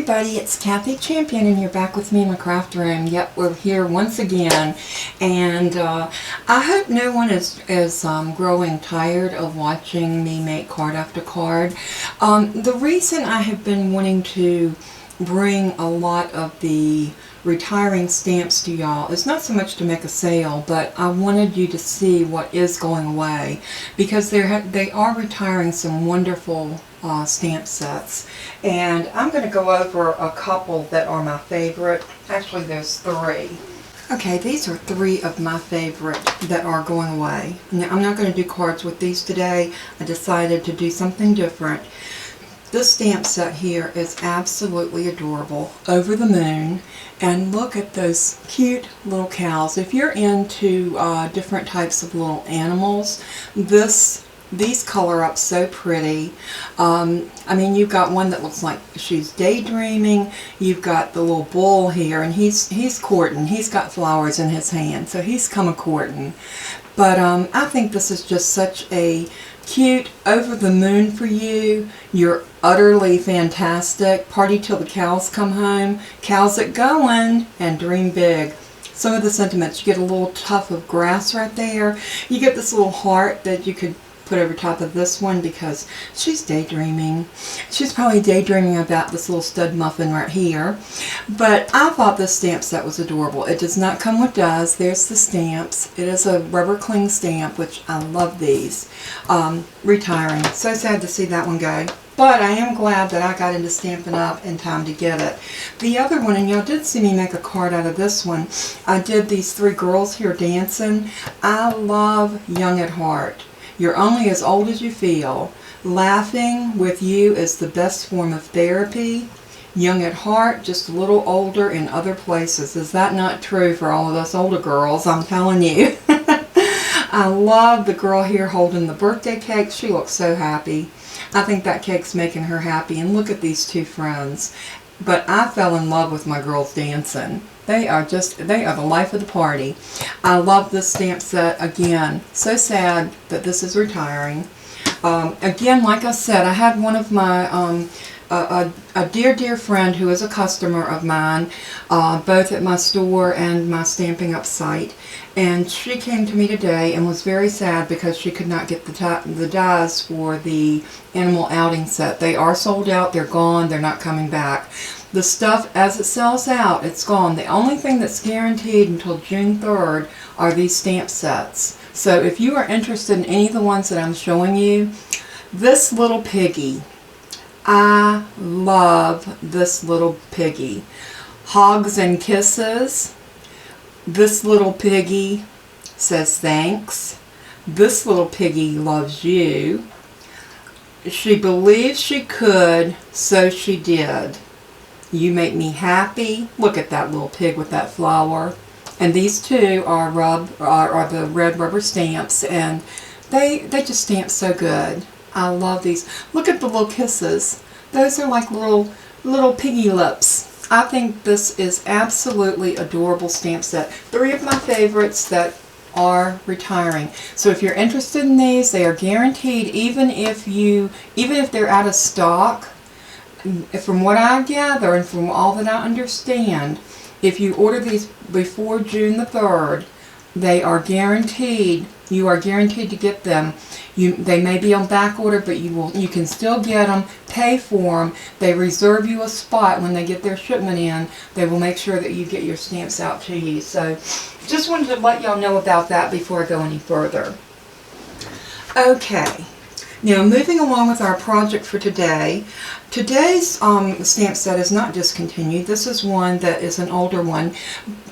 everybody, it's Kathy Champion and you're back with me in my craft room. Yep, we're here once again, and I hope no one is growing tired of watching me make card after card. The reason I have been wanting to bring a lot of the retiring stamps to y'all is not so much to make a sale, but I wanted you to see what is going away, because they are retiring some wonderful stamp sets, and I'm going to go over a couple that are my favorite. Actually, there's three. Okay, these are three of my favorite that are going away. Now, I'm not going to do cards with these today. I decided to do something different. This stamp set here is absolutely adorable. Over the Moon. And look at those cute little cows. If you're into different types of little animals, these color up so pretty. I mean, you've got one that looks like she's daydreaming. You've got the little bull here, and he's courting. He's got flowers in his hand, so he's come a-courting. But I think this is just such a cute over the moon for you. You're utterly fantastic. Party till the cows come home. Cows it going, and dream big. Some of the sentiments, you get a little tuft of grass right there. You get this little heart that you could put over top of this one because she's daydreaming. She's probably daydreaming about this little stud muffin right here. But I thought this stamp set was adorable. It does not come with dies. There's the stamps. It is a rubber cling stamp, which I love these. Retiring. So sad to see that one go. But I am glad that I got into Stampin' Up! In time to get it. The other one, and y'all did see me make a card out of this one, I did these three girls here dancing. I love Young at Heart. You're only as old as you feel. Laughing with you is the best form of therapy. Young at heart, just a little older in other places. Is that not true for all of us older girls? I'm telling you. I love the girl here holding the birthday cake. She looks so happy. I think that cake's making her happy. And look at these two friends. But I fell in love with my girls dancing. They are the life of the party. I love this stamp set. Again, so sad that this is retiring. Again, like I said, I had one of my, a dear friend who is a customer of mine, both at my store and my Stampin' Up! Site. And she came to me today and was very sad because she could not get the dies for the animal outing set. They are sold out. They're gone. They're not coming back. The stuff, as it sells out, it's gone. The only thing that's guaranteed until June 3rd are these stamp sets. So if you are interested in any of the ones that I'm showing you, this little piggy, I love this little piggy. Hugs and kisses. This little piggy says thanks. This little piggy loves you. She believed she could, so she did. You make me happy. Look at that little pig with that flower. And these two are the red rubber stamps, and they just stamp so good. I love these. Look at the little kisses. Those are like little piggy lips. I think this is absolutely adorable stamp set. Three of my favorites that are retiring. So if you're interested in these, they are guaranteed, even if they're out of stock. From what I gather and from all that I understand, if you order these before June the 3rd, they are guaranteed. You are guaranteed to get them. They may be on back order, but you can still get them. Pay for them. They reserve you a spot when they get their shipment in. They will make sure that you get your stamps out to you. So, just wanted to let y'all know about that before I go any further. Okay. Now, moving along with our project for today, today's stamp set is not discontinued. This is one that is an older one,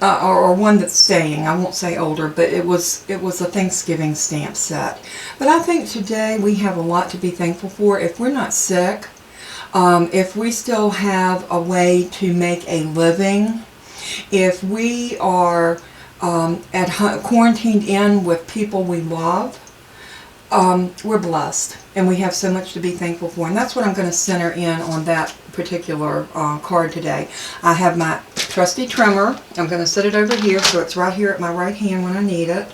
or one that's staying. I won't say older, but it was a Thanksgiving stamp set. But I think today we have a lot to be thankful for. If we're not sick, if we still have a way to make a living, if we are quarantined in with people we love, we're blessed, and we have so much to be thankful for, and that's what I'm going to center in on that particular card today. I have my trusty trimmer. I'm going to set it over here so it's right here at my right hand when I need it.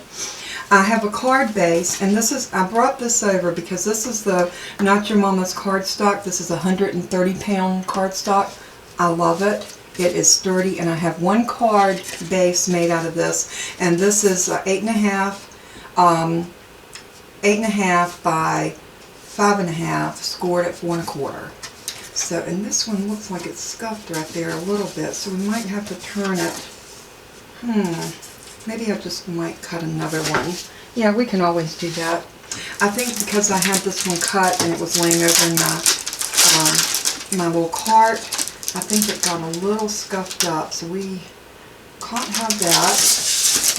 I have a card base, and I brought this over because this is the Not Your Mama's cardstock. This is a 130-pound cardstock. I love it. It is sturdy, and I have one card base made out of this, and this is 8.5 by 5.5, scored at 4 1/4. So, and this one looks like it's scuffed right there a little bit, so we might have to turn it. Maybe I just might cut another one. Yeah, we can always do that. I think because I had this one cut and it was laying over in my little cart, I think it got a little scuffed up, so we can't have that.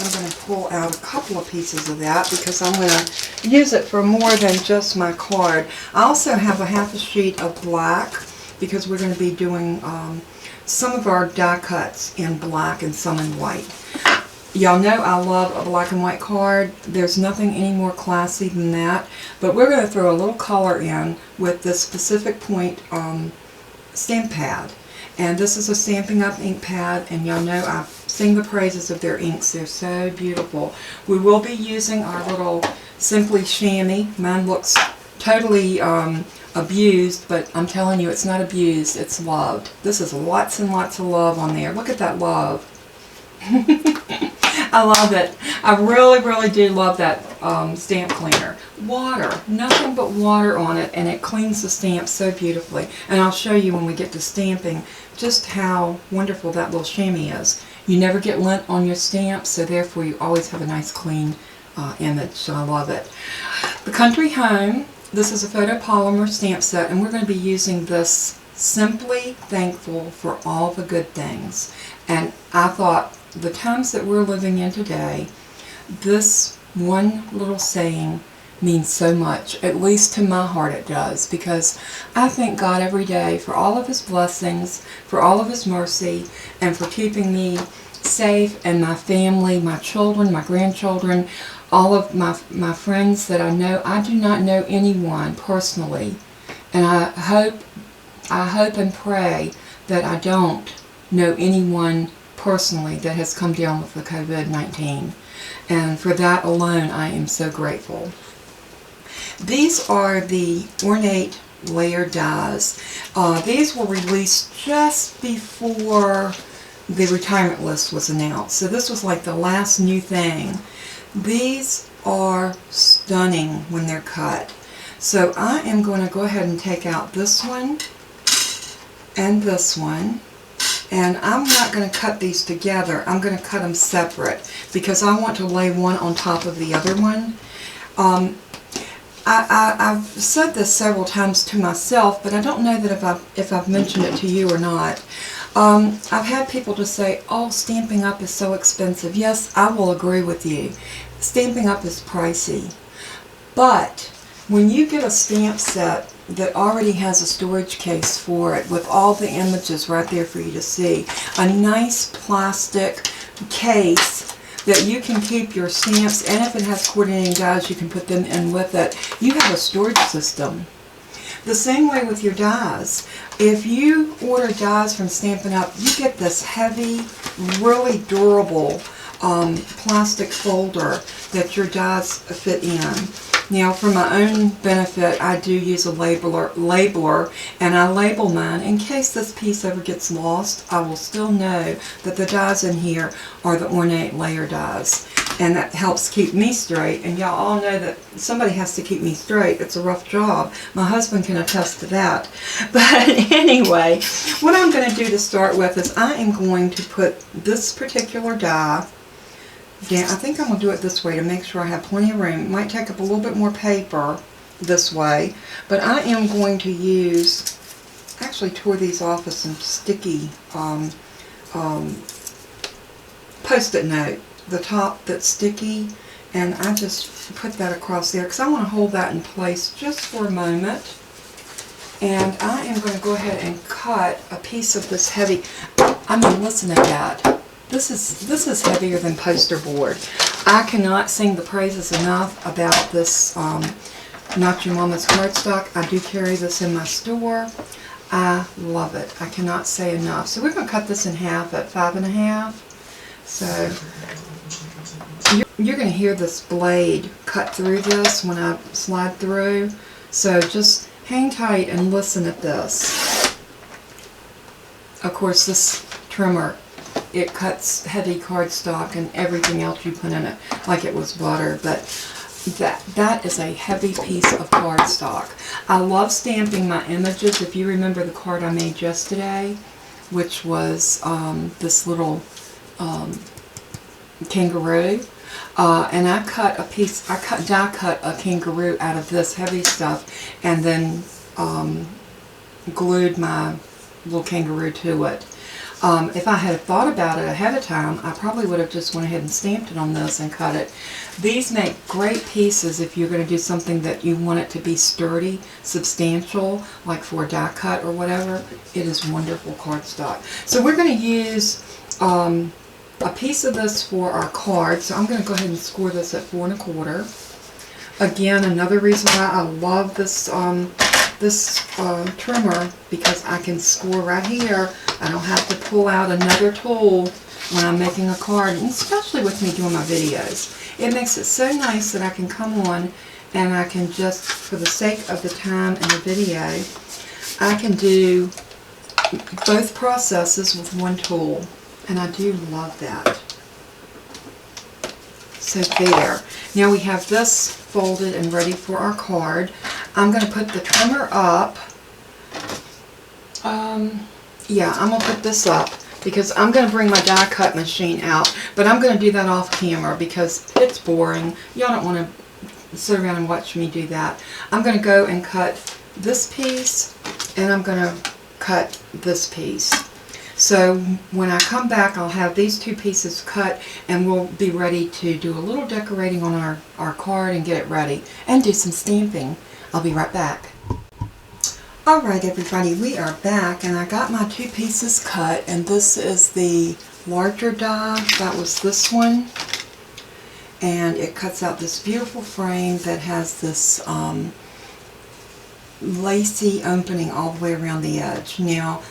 I'm going to pull out a couple of pieces of that because I'm going to use it for more than just my card. I also have a half a sheet of black because we're going to be doing some of our die cuts in black and some in white. Y'all know I love a black and white card. There's nothing any more classy than that. But we're going to throw a little color in with this Pacific Point stamp pad. And this is a Stampin' Up! Ink pad, and y'all know I sing the praises of their inks. They're so beautiful. We will be using our little Simply Shammy. Mine looks totally abused, but I'm telling you, it's not abused, it's loved. This is lots and lots of love on there. Look at that love. I love it. I really, really do love that stamp cleaner. Water, nothing but water on it, and it cleans the stamp so beautifully. And I'll show you when we get to stamping just how wonderful that little chamois is. You never get lint on your stamp, so therefore you always have a nice clean image. So I love it. The Country Home, this is a photopolymer stamp set, and we're going to be using this Simply Thankful for All the Good Things. And I thought, the times that we're living in today, this one little saying means so much, at least to my heart it does, because I thank God every day for all of His blessings, for all of His mercy, and for keeping me safe, and my family, my children, my grandchildren, all of my friends that I know. I do not know anyone personally, and I hope and pray that I don't know anyone personally that has come down with the COVID-19, and for that alone I am so grateful. These are the Ornate layer dies. These were released just before the retirement list was announced, so this was like the last new thing. These are stunning when they're cut. So I am going to go ahead and take out this one and this one. And I'm not going to cut these together. I'm going to cut them separate because I want to lay one on top of the other one. I've said this several times to myself, but I don't know that if I've mentioned it to you or not. I've had people just say, oh, Stampin' Up! Is so expensive. Yes, I will agree with you. Stampin' Up! Is pricey. But when you get a stamp set that already has a storage case for it with all the images right there for you to see, a nice plastic case that you can keep your stamps, and if it has coordinating dies, you can put them in with it. You have a storage system. The same way with your dies. If you order dies from Stampin' Up!, you get this heavy, really durable plastic folder that your dies fit in. Now, for my own benefit, I do use a labeler, and I label mine in case this piece ever gets lost. I will still know that the dies in here are the Ornate layer dies, and that helps keep me straight. And y'all all know that somebody has to keep me straight. It's a rough job. My husband can attest to that. But anyway, what I'm going to do to start with is I am going to put this particular die. Yeah, I think I'm going to do it this way to make sure I have plenty of room. It might take up a little bit more paper this way, but I am going to use, actually tore these off with some sticky Post-it note, the top that's sticky, and I just put that across there because I want to hold that in place just for a moment. And I am going to go ahead and cut a piece of this heavy, I mean, listen to that. This is heavier than poster board. I cannot sing the praises enough about this Not Your Mama's cardstock. I do carry this in my store. I love it. I cannot say enough. So we're going to cut this in half at 5.5. So you're going to hear this blade cut through this when I slide through. So just hang tight and listen at this. of course this trimmer, it cuts heavy cardstock and everything else you put in it like it was butter, but that is a heavy piece of cardstock. I love stamping my images. If you remember the card I made yesterday, which was this little kangaroo, and I cut a piece, die cut a kangaroo out of this heavy stuff and then glued my little kangaroo to it. If I had thought about it ahead of time, I probably would have just went ahead and stamped it on this and cut it. These make great pieces if you're going to do something that you want it to be sturdy, substantial, like for a die cut or whatever. It is wonderful cardstock. So we're going to use a piece of this for our card. So I'm going to go ahead and score this at 4 1/4. Again, another reason why I love this trimmer, because I can score right here. I don't have to pull out another tool when I'm making a card, and especially with me doing my videos. It makes it so nice that I can come on and I can just, for the sake of the time in the video, I can do both processes with one tool, and I do love that. So there. Now we have this folded and ready for our card. I'm going to put the trimmer up. Yeah, I'm going to put this up because I'm going to bring my die cut machine out, but I'm going to do that off camera because it's boring. Y'all don't want to sit around and watch me do that. I'm going to go and cut this piece, and I'm going to cut this piece. So when I come back, I'll have these two pieces cut, and we'll be ready to do a little decorating on our card and get it ready, and do some stamping. I'll be right back. Alright everybody, we are back, and I got my two pieces cut, and this is the larger die. That was this one, and it cuts out this beautiful frame that has this lacy opening all the way around the edge. Now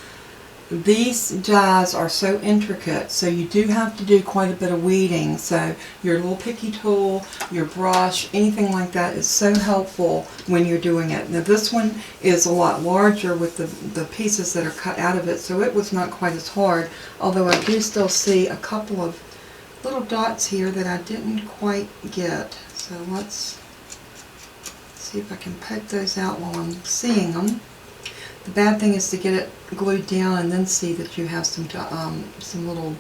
these dies are so intricate, so you do have to do quite a bit of weeding. So your little picky tool, your brush, anything like that is so helpful when you're doing it. Now this one is a lot larger with the pieces that are cut out of it, so it was not quite as hard, although I do still see a couple of little dots here that I didn't quite get. So let's see if I can poke those out while I'm seeing them. The bad thing is to get it glued down and then see that you have some little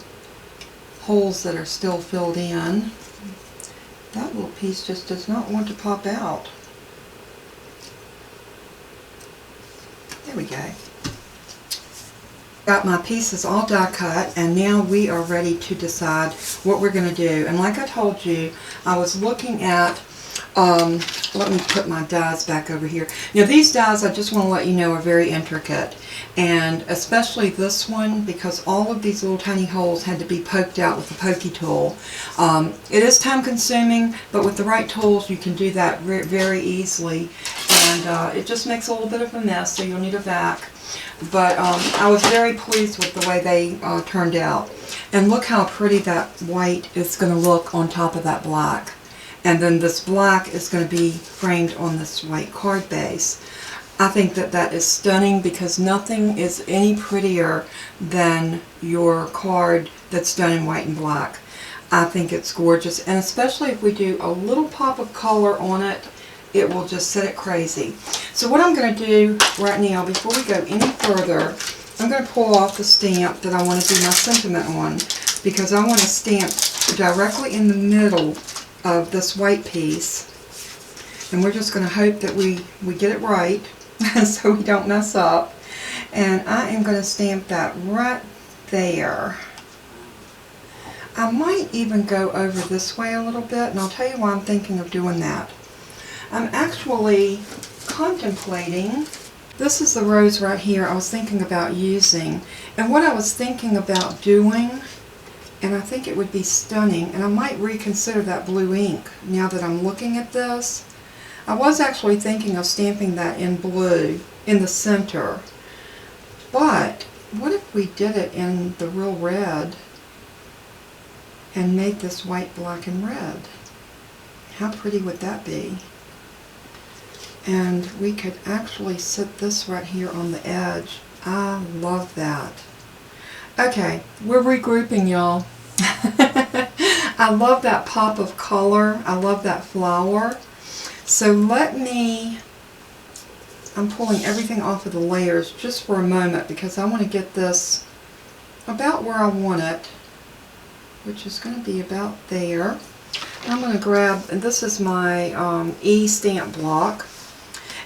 holes that are still filled in. That little piece just does not want to pop out. There we go. Got my pieces all die cut, and now we are ready to decide what we're going to do. And like I told you, I was looking at let me put my dies back over here. Now these dies, I just want to let you know, are very intricate, and especially this one, because all of these little tiny holes had to be poked out with a pokey tool. It is time consuming, but with the right tools you can do that very easily, and it just makes a little bit of a mess, so you'll need a vac. But I was very pleased with the way they turned out. And look how pretty that white is going to look on top of that black. And then this black is going to be framed on this white card base. I think that that is stunning, because nothing is any prettier than your card that's done in white and black. I think it's gorgeous, and especially if we do a little pop of color on it, it will just set it crazy. So what I'm going to do right now, before we go any further, I'm going to pull off the stamp that I want to do my sentiment on, because I want to stamp directly in the middle of this white piece, and we're just going to hope that we get it right so we don't mess up. And I am going to stamp that right there. I might even go over this way a little bit, and I'll tell you why I'm thinking of doing that. I'm actually contemplating, this is the rose right here I was thinking about using, and what I was thinking about doing, and I think it would be stunning, and I might reconsider that blue ink now that I'm looking at this. I was actually thinking of stamping that in blue in the center, but what if we did it in the real red and made this white, black, and red? How pretty would that be? And we could actually sit this right here on the edge. I love that. Okay, we're regrouping, y'all. I love that pop of color. I love that flower. So I'm pulling everything off of the layers just for a moment because I want to get this about where I want it, which is going to be about there. I'm going to grab, and this is my E stamp block.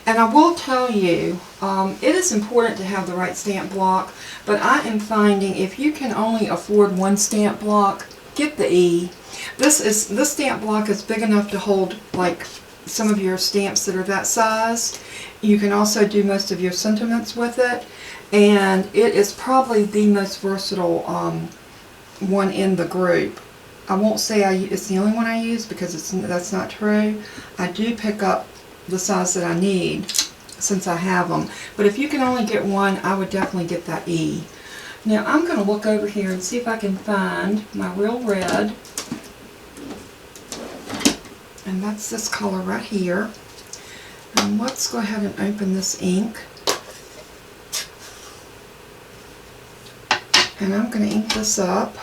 And I will tell you, it is important to have the right stamp block, but I am finding if you can only afford one stamp block, get the E. This stamp block is big enough to hold like some of your stamps that are that size. You can also do most of your sentiments with it, and it is probably the most versatile one in the group. I won't say it's the only one I use because that's not true. I do pick up the size that I need since I have them. But if you can only get one, I would definitely get that E. Now I'm going to look over here and see if I can find my real red. And that's this color right here. And let's go ahead and open this ink. And I'm going to ink this up.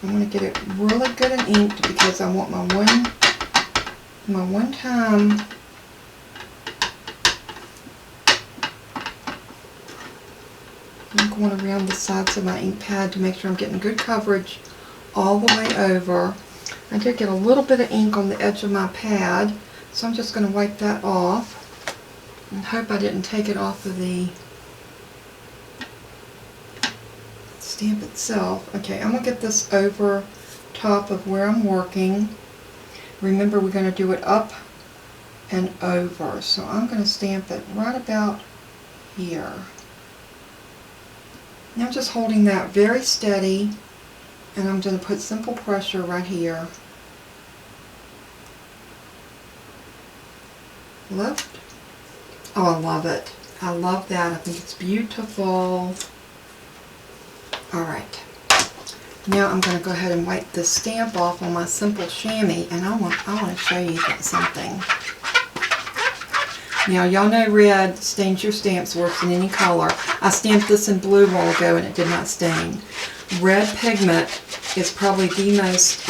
I want to get it really good and inked because I want my one time I'm going around the sides of my ink pad to make sure I'm getting good coverage all the way over. I did get a little bit of ink on the edge of my pad, so I'm just going to wipe that off and hope I didn't take it off of the stamp itself. Okay, I'm going to get this over top of where I'm working. Remember, we're going to do it up and over, so I'm going to stamp it right about here. Now I'm just holding that very steady, and I'm going to put simple pressure right here. Lift. Oh, I love it. I love that. I think it's beautiful. Alright, now I'm going to go ahead and wipe this stamp off on my simple chamois, and I want to show you something. Now y'all know red stains your stamps worse than any color. I stamped this in blue a while ago and it did not stain. Red pigment is probably the most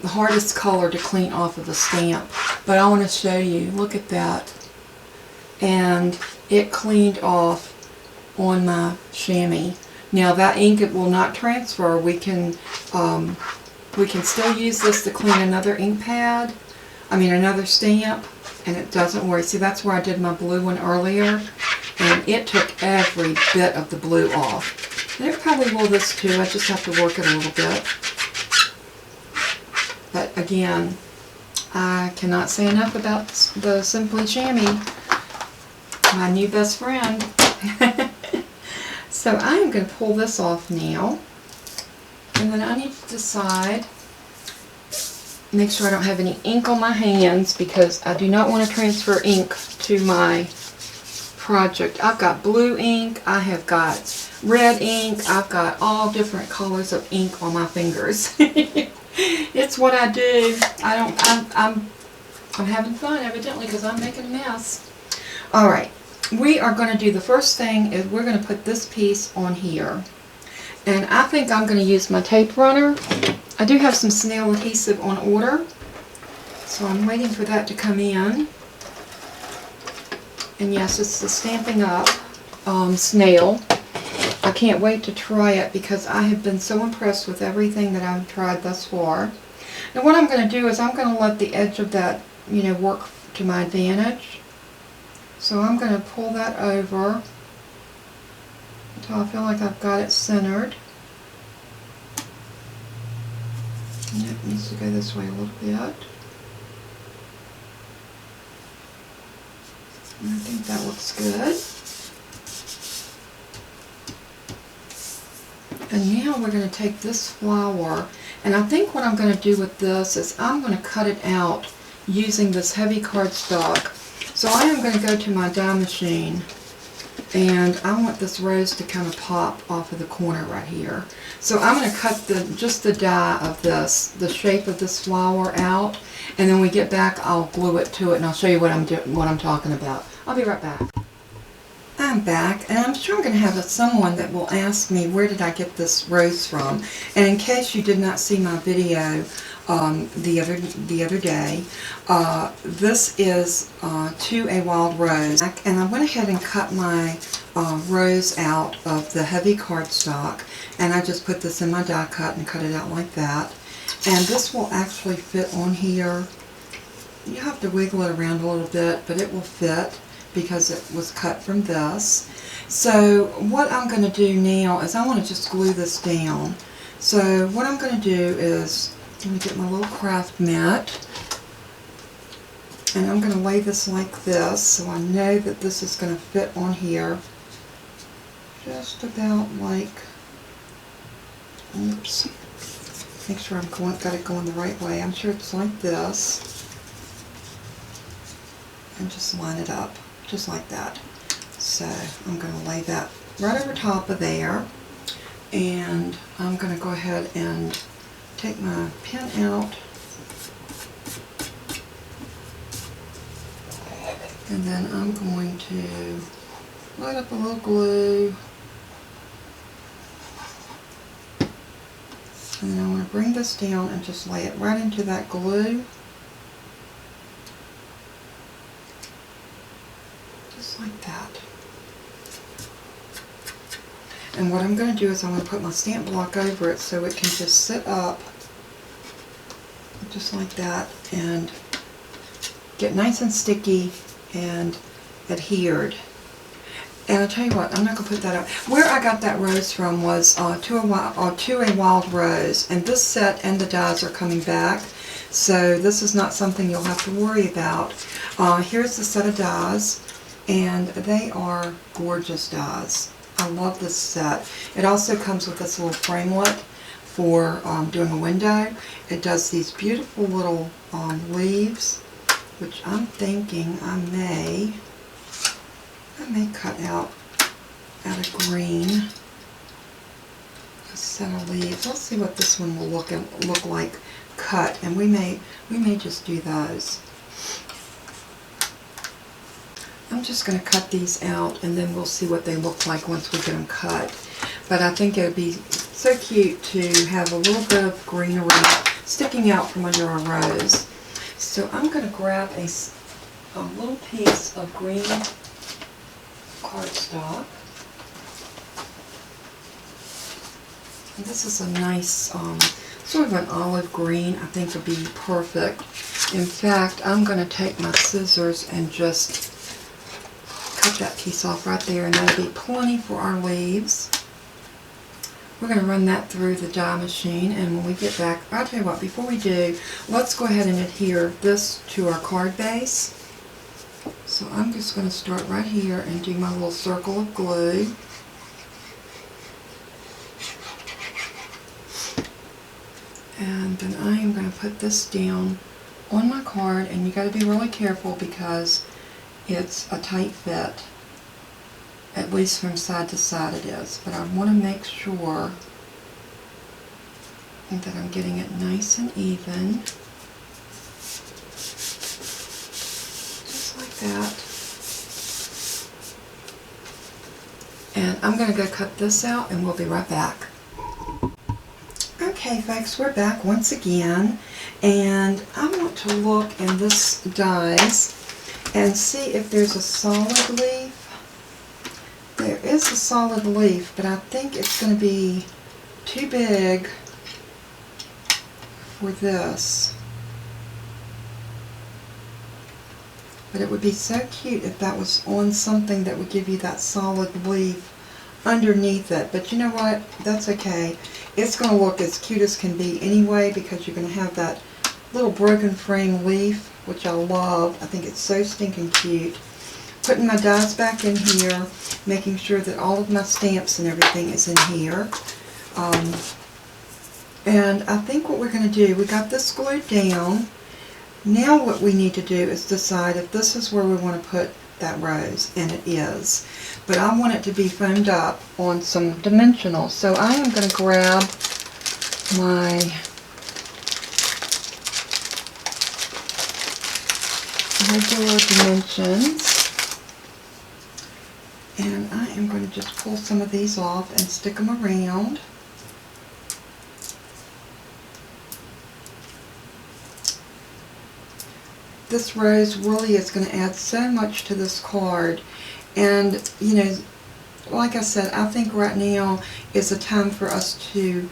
the hardest color to clean off of a stamp, but I want to show you. Look at that. And it cleaned off on my chamois. Now that ink, it will not transfer. We can still use this to clean another ink pad, another stamp, and it doesn't worry. See, that's where I did my blue one earlier, and it took every bit of the blue off. And it probably will this too. I just have to work it a little bit. But again, I cannot say enough about the Simply Chamois, my new best friend. So I am going to pull this off now, and then I need to decide, make sure I don't have any ink on my hands because I do not want to transfer ink to my project. I've got blue ink, I have got red ink, I've got all different colors of ink on my fingers. It's what I do. I'm having fun evidently because I'm making a mess. Alright. We are going to do, the first thing is we're going to put this piece on here. And I think I'm going to use my tape runner. I do have some snail adhesive on order, so I'm waiting for that to come in. And yes, it's the Stampin' Up! Snail. I can't wait to try it because I have been so impressed with everything that I've tried thus far. Now what I'm going to do is I'm going to let the edge of that, work to my advantage. So I'm going to pull that over until I feel like I've got it centered. And it needs to go this way a little bit. And I think that looks good. And now we're going to take this flower, and I think what I'm going to do with this is I'm going to cut it out using this heavy cardstock. So I am going to go to my die machine, and I want this rose to kind of pop off of the corner right here. So I'm going to cut just the die of this, the shape of this flower out, and then when we get back I'll glue it to it and I'll show you what I'm talking about. I'll be right back. I'm back, and I'm sure I'm going to have someone that will ask me where did I get this rose from. And in case you did not see my video the other day, this is To a Wild Rose, and I went ahead and cut my rose out of the heavy cardstock, and I just put this in my die cut and cut it out like that. And this will actually fit on here. You have to wiggle it around a little bit, but it will fit because it was cut from this. So what I'm going to do now is I want to just glue this down. So what I'm going to do is I'm going to get my little craft mat, and I'm going to lay this like this so I know that this is going to fit on here just about like, oops, make sure I've got it going the right way. I'm sure it's like this, and just line it up just like that. So I'm going to lay that right over top of there, and I'm going to go ahead and take my pen out, and then I'm going to light up a little glue, and then I want to bring this down and just lay it right into that glue. Just like that. And what I'm going to do is I'm going to put my stamp block over it so it can just sit up just like that and get nice and sticky and adhered. And I'll tell you what, I'm not going to put that up. Where I got that rose from was To a Wild Rose, and this set and the dies are coming back, so this is not something you'll have to worry about. Here's the set of dies, and they are gorgeous dies. I love this set. It also comes with this little framelit for doing a window. It does these beautiful little leaves, which I'm thinking I may cut out of green a set of leaves. Let's see what this one will look like cut, and we may just do those. I'm just going to cut these out, and then we'll see what they look like once we get them cut. But I think it would be so cute to have a little bit of greenery sticking out from under our rose. So I'm going to grab a little piece of green cardstock. And this is a nice sort of an olive green. I think would be perfect. In fact, I'm going to take my scissors and just cut that piece off right there, and that'll be plenty for our leaves. We're going to run that through the die machine, and when we get back, I'll tell you what, before we do, let's go ahead and adhere this to our card base. So I'm just going to start right here and do my little circle of glue. And then I am going to put this down on my card, and you got to be really careful because it's a tight fit, at least from side to side it is, but I want to make sure that I'm getting it nice and even, just like that. And I'm going to go cut this out, and we'll be right back. Okay folks, we're back once again, and I want to look in this dies and see if there's a solid leaf. There is a solid leaf, but I think it's going to be too big for this. But it would be so cute if that was on something that would give you that solid leaf underneath it. But you know what? That's okay. It's going to look as cute as can be anyway, because you're going to have that little broken frame leaf, which I love. I think it's so stinking cute. Putting my dies back in here, making sure that all of my stamps and everything is in here. And I think what we're going to do, we got this glued down. Now what we need to do is decide if this is where we want to put that rose, and it is. But I want it to be foamed up on some dimensionals. So I am going to grab my regular dimensions, and I am going to just pull some of these off and stick them around. This rose really is going to add so much to this card, and you know, like I said, I think right now is a time for us to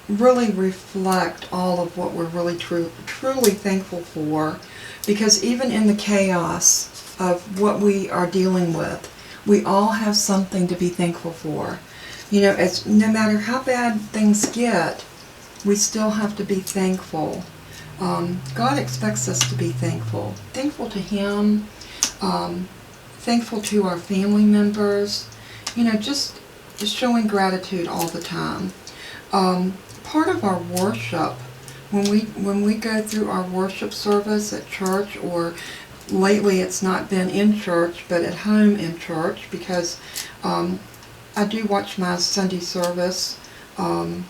really reflect all of what we're really truly thankful for, because even in the chaos of what we are dealing with, we all have something to be thankful for. You know, it's no matter how bad things get, we still have to be thankful. God expects us to be thankful. Thankful to Him, thankful to our family members, you know, just showing gratitude all the time. Part of our worship, when we go through our worship service at church, or lately it's not been in church but at home in church, because I do watch my Sunday service via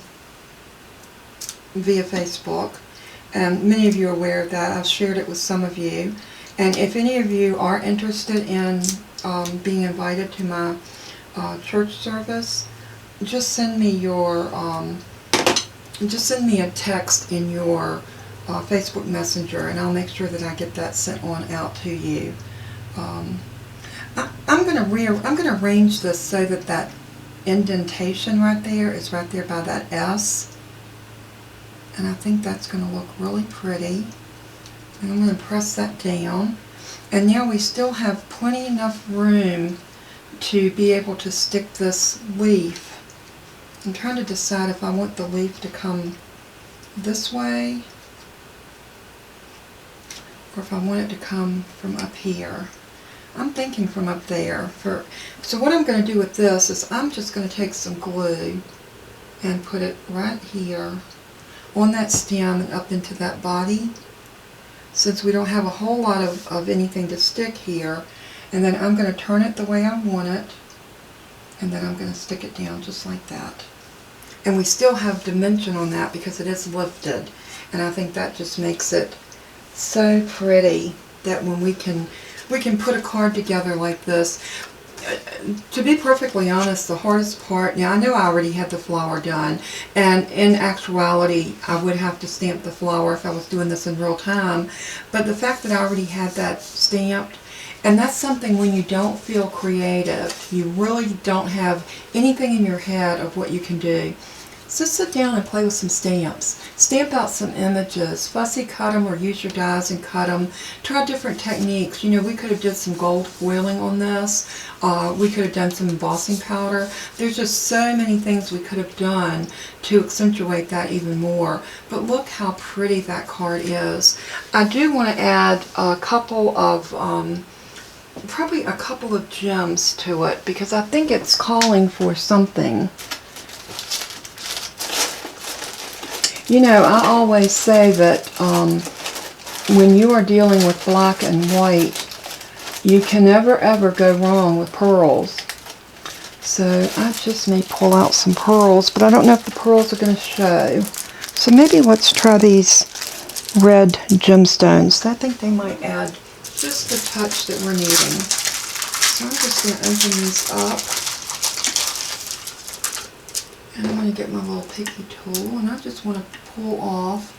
Facebook. And many of you are aware of that. I've shared it with some of you. And if any of you are interested in being invited to my church service, just send me your, just send me a text in your Facebook Messenger, and I'll make sure that I get that sent on out to you. I'm going to arrange this so that that indentation right there is right there by that S. And I think that's going to look really pretty. And I'm going to press that down. And now we still have plenty enough room to be able to stick this leaf. I'm trying to decide if I want the leaf to come this way, or if I want it to come from up here. I'm thinking from up there. So what I'm going to do with this is I'm just going to take some glue and put it right here on that stem and up into that body, since we don't have a whole lot of anything to stick here. And then I'm going to turn it the way I want it, and then I'm going to stick it down just like that. And we still have dimension on that because it is lifted, and I think that just makes it so pretty that when we can put a card together like this. To be perfectly honest, the hardest part, now I know I already had the flower done, and in actuality I would have to stamp the flower if I was doing this in real time, but the fact that I already had that stamped, and that's something when you don't feel creative, you really don't have anything in your head of what you can do. So sit down and play with some stamps. Stamp out some images, fussy cut them, or use your dies and cut them. Try different techniques. You know, we could have did some gold foiling on this. We could have done some embossing powder. There's just so many things we could have done to accentuate that even more. But look how pretty that card is. I do want to add a couple of, probably a couple of gems to it, because I think it's calling for something. You know, I always say that when you are dealing with black and white, you can never ever go wrong with pearls. So I just may pull out some pearls, but I don't know if the pearls are going to show. So maybe let's try these red gemstones. I think they might add just the touch that we're needing. So I'm just going to open these up. And I'm going to get my little picky tool, and I just want to pull off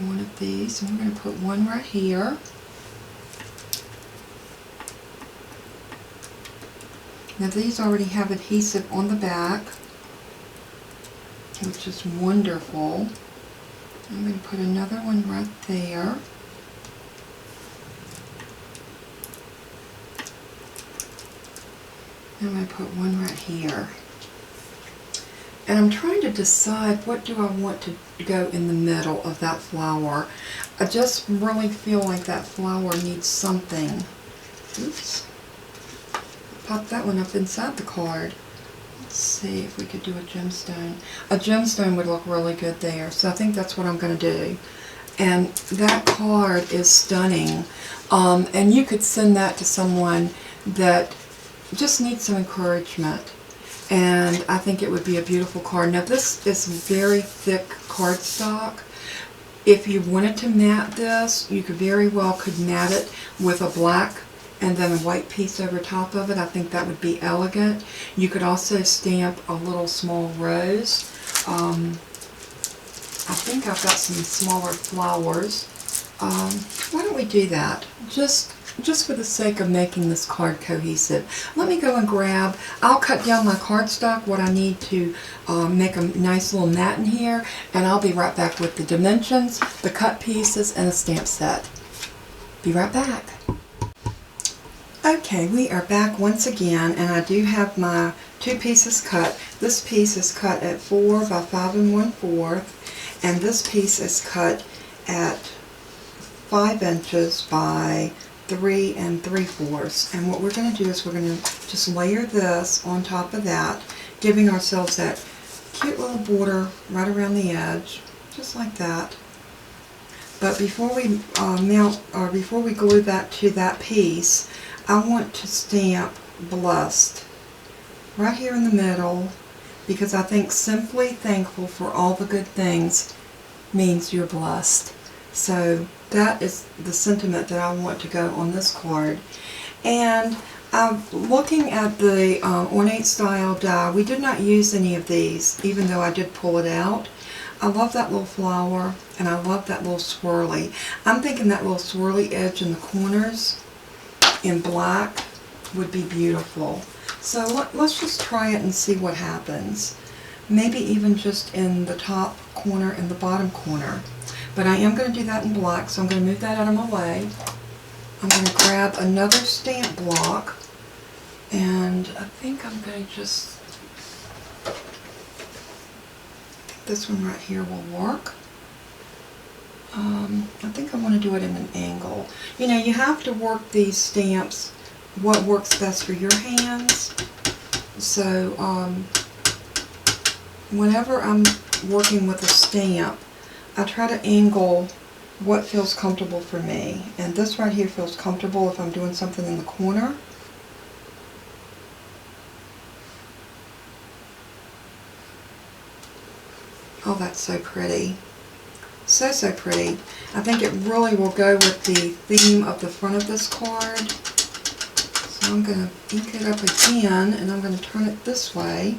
one of these. And we're going to put one right here. Now these already have adhesive on the back, which is wonderful. I'm going to put another one right there. I'm going to put one right here. And I'm trying to decide what do I want to go in the middle of that flower. I just really feel like that flower needs something. Oops. Pop that one up inside the card. Let's see if we could do a gemstone. A gemstone would look really good there. So I think that's what I'm going to do. And that card is stunning. And you could send that to someone that just needs some encouragement. And I think it would be a beautiful card. Now this is very thick cardstock. If you wanted to mat this, you could very well mat it with a black and then a white piece over top of it. I think that would be elegant. You could also stamp a little small rose. I think I've got some smaller flowers. Why don't we do that? Just for the sake of making this card cohesive. Let me go and grab, I'll cut down my cardstock, what I need to make a nice little mat in here, and I'll be right back with the dimensions, the cut pieces, and a stamp set. Be right back. Okay, we are back once again, and I do have my 2 pieces cut. This piece is cut at 4 by 5 1/4, and this piece is cut at 5 inches by 3 3/4. And what we're going to do is we're going to just layer this on top of that, giving ourselves that cute little border right around the edge, just like that. But before we before we glue that to that piece, I want to stamp blessed right here in the middle, because I think simply thankful for all the good things means you're blessed. So that is the sentiment that I want to go on this card. And looking at the Ornate Style die, we did not use any of these, even though I did pull it out. I love that little flower, and I love that little swirly. I'm thinking that little swirly edge in the corners in black would be beautiful. So let's just try it and see what happens. Maybe even just in the top corner and the bottom corner. But I am going to do that in black, so I'm going to move that out of my way. I'm going to grab another stamp block, and I think I'm going to just, I think this one right here will work. I think I want to do it in an angle. You know, you have to work these stamps what works best for your hands. So whenever I'm working with a stamp, I try to angle what feels comfortable for me. And this right here feels comfortable if I'm doing something in the corner. Oh, that's so pretty. So, so pretty. I think it really will go with the theme of the front of this card. So I'm going to ink it up again, and I'm going to turn it this way.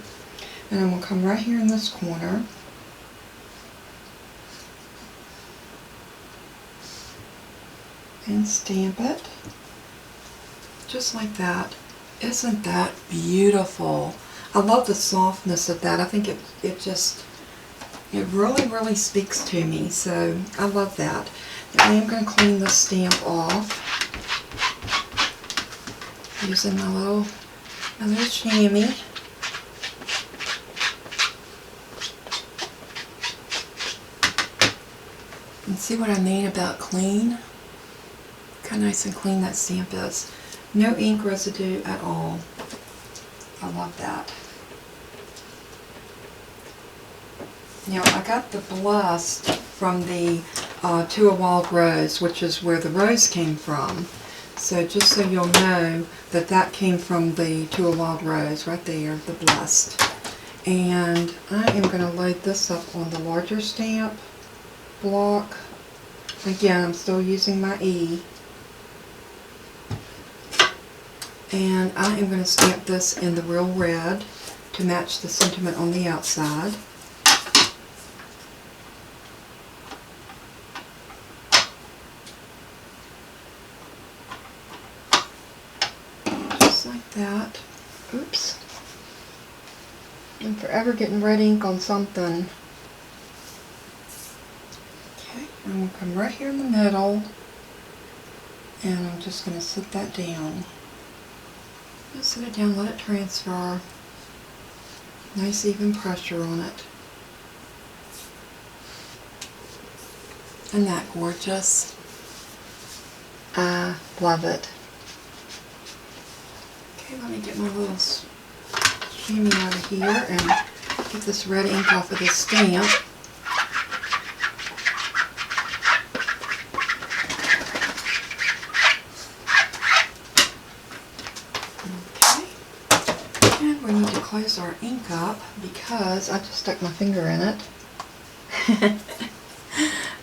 And I'm going to come right here in this corner. And stamp it. Just like that. Isn't that beautiful? I love the softness of that. I think it really, really speaks to me, so I love that. I am going to clean the stamp off using my little Shammy. And see what I mean about clean? Look how nice and clean that stamp is. No ink residue at all. I love that. Now, I got the blessed from the To a Wild Rose, which is where the rose came from. So just so you'll know that that came from the To a Wild Rose, right there, the blessed. And I am going to load this up on the larger stamp block. Again, I'm still using my E. And I am going to stamp this in the real red to match the sentiment on the outside. Just like that. Oops. I'm forever getting red ink on something. Okay, I'm going to come right here in the middle, and I'm just going to sit that down. Just sit it down, let it transfer. Nice even pressure on it. Isn't that gorgeous? I love it. Okay, let me get my little Shammy out of here and get this red ink off of this stamp. use our ink up because I just stuck my finger in it.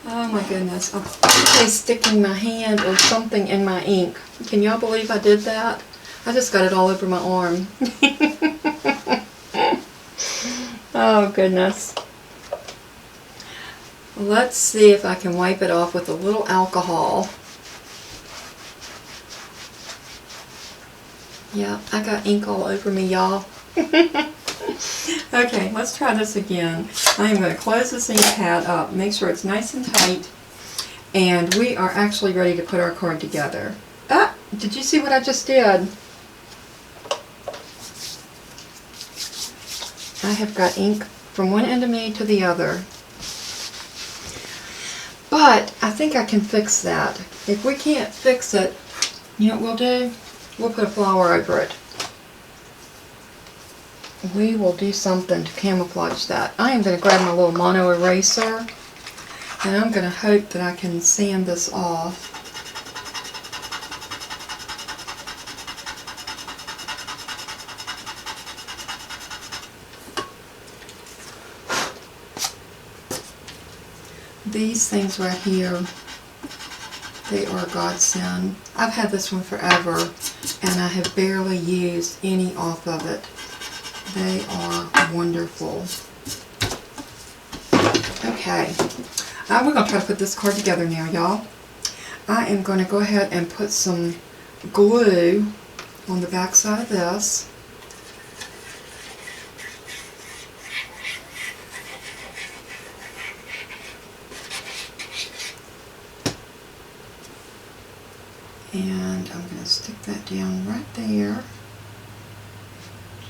Oh my goodness, I'm probably sticking my hand or something in my ink. Can y'all believe I did that? I just got it all over my arm. Oh goodness. Let's see if I can wipe it off with a little alcohol. Yeah, I got ink all over me, y'all. Okay, let's try this again. I am going to close this ink pad up, make sure it's nice and tight, and we are actually ready to put our card together. Ah, did you see what I just did? I have got ink from one end of me to the other. But I think I can fix that. If we can't fix it, you know what we'll do? We'll put a flower over it. We will do something to camouflage that. I am going to grab my little mono eraser, and I'm going to hope that I can sand this off. These things right here, they are a godsend. I've had this one forever, and I have barely used any off of it. They are wonderful. Okay, we're going to try to put this card together now, y'all. I am going to go ahead and put some glue on the back side of this. And I'm going to stick that down right there,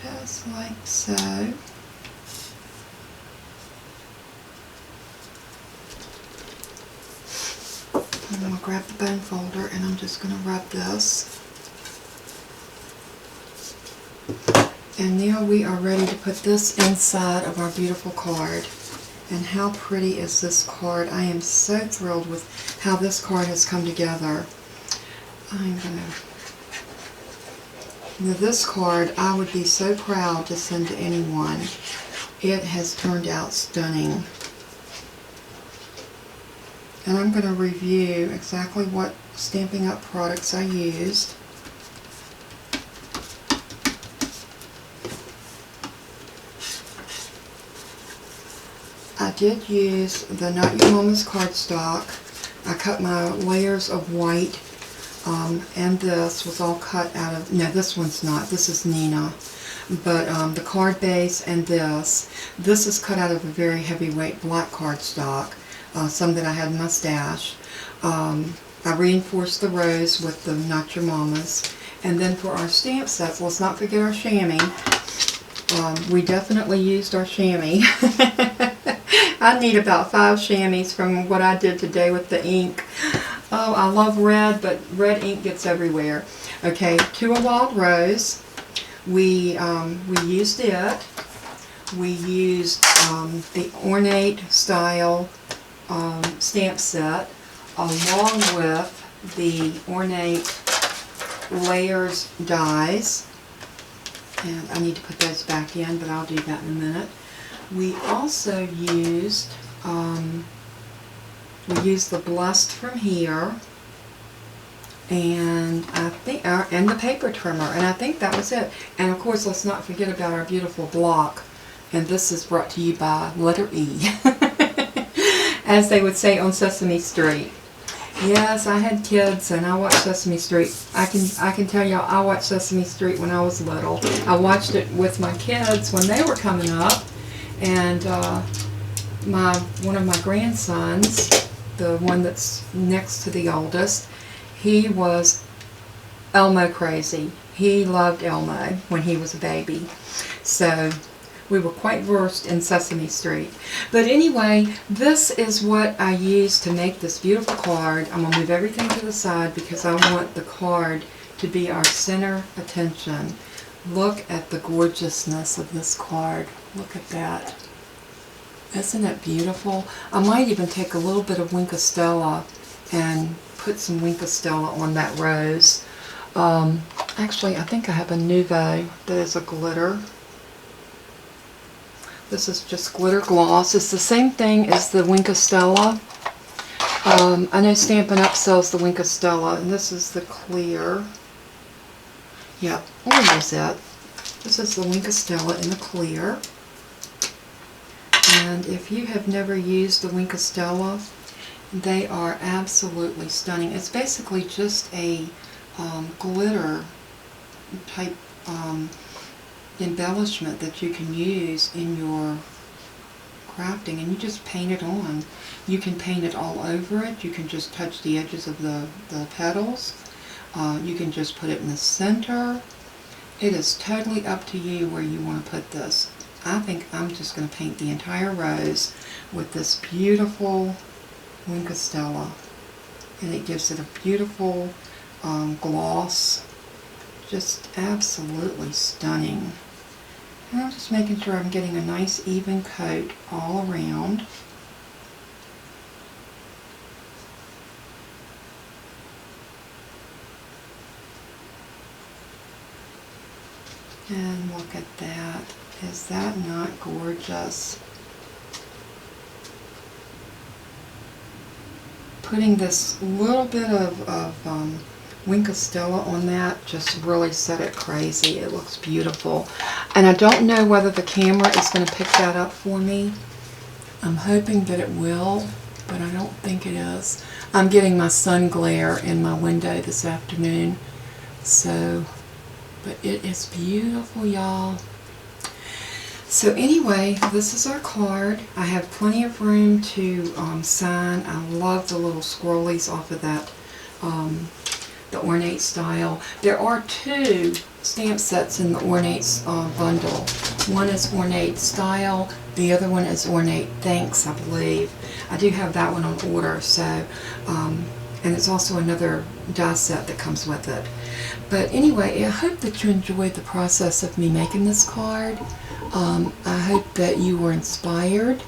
just like so. I'm going to grab the bone folder and I'm just going to rub this. And now we are ready to put this inside of our beautiful card. And how pretty is this card? I am so thrilled with how this card has come together. I'm gonna. Now this card, I would be so proud to send to anyone. It has turned out stunning. And I'm going to review exactly what Stampin' Up! Products I used. I did use the Not Your Mama's cardstock. I cut my layers of white. And this was all cut out of, no, this one's not, this is Nina, but the card base and this is cut out of a very heavyweight black cardstock, some that I had in my stash. I reinforced the rose with the Not Your Mama's, and then for our stamp sets, let's not forget our chamois. We definitely used our chamois. I need about 5 chamois from what I did today with the ink. Oh, I love red, but red ink gets everywhere. Okay, To a Wild Rose. We used it. We used the Ornate Style stamp set along with the Ornate Layers dies. And I need to put those back in, but I'll do that in a minute. We also used the Blessed from here, and I think and the paper trimmer, and I think that was it. And of course, let's not forget about our beautiful block. And this is brought to you by letter E, as they would say on Sesame Street. Yes, I had kids, and I watched Sesame Street. I can tell y'all, I watched Sesame Street when I was little. I watched it with my kids when they were coming up, and one of my grandsons, the one that's next to the oldest, he was Elmo crazy. He loved Elmo when he was a baby. So we were quite versed in Sesame Street. But anyway, this is what I used to make this beautiful card. I'm going to move everything to the side because I want the card to be our center attention. Look at the gorgeousness of this card. Look at that. Isn't it beautiful? I might even take a little bit of Winkostella and put some Winkostella on that rose. Actually, I think I have a Nouveau that is a glitter. This is just glitter gloss. It's the same thing as the Wink Stella. I know Stampin' Up! Sells the Wink Stella, and this is the clear. Yep, we'll use it. This is the Wink Stella in the clear. And if you have never used the Wink Stella, they are absolutely stunning. It's basically just a glitter type embellishment that you can use in your crafting, and you just paint it on. You can paint it all over it. You can just touch the edges of the petals. You can just put it in the center. It is totally up to you where you want to put this. I think I'm just going to paint the entire rose with this beautiful Wink Stella, and it gives it a beautiful gloss. Just absolutely stunning. And I'm just making sure I'm getting a nice even coat all around. And look at that. Is that not gorgeous? Putting this little bit of Wink Stella on that just really set it crazy. It looks beautiful. And I don't know whether the camera is going to pick that up for me. I'm hoping that it will, but I don't think it is. I'm getting my sun glare in my window this afternoon. So, but it is beautiful, y'all. So anyway, this is our card. I have plenty of room to sign. I love the little scrollies off of that, the Ornate Style. There are two stamp sets in the Ornate bundle. One is Ornate Style, the other one is Ornate Thanks, I believe. I do have that one on order, so, and it's also another die set that comes with it. But anyway, I hope that you enjoyed the process of me making this card. I hope that you were inspired,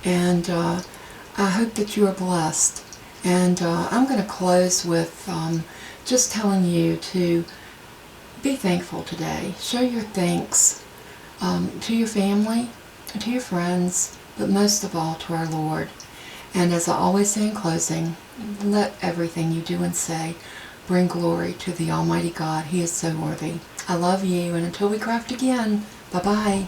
and I hope that you are blessed. And I'm going to close with just telling you to be thankful today. Show your thanks to your family, to your friends, but most of all to our Lord. And as I always say in closing, let everything you do and say bring glory to the Almighty God. He is so worthy. I love you, and until we craft again, bye-bye.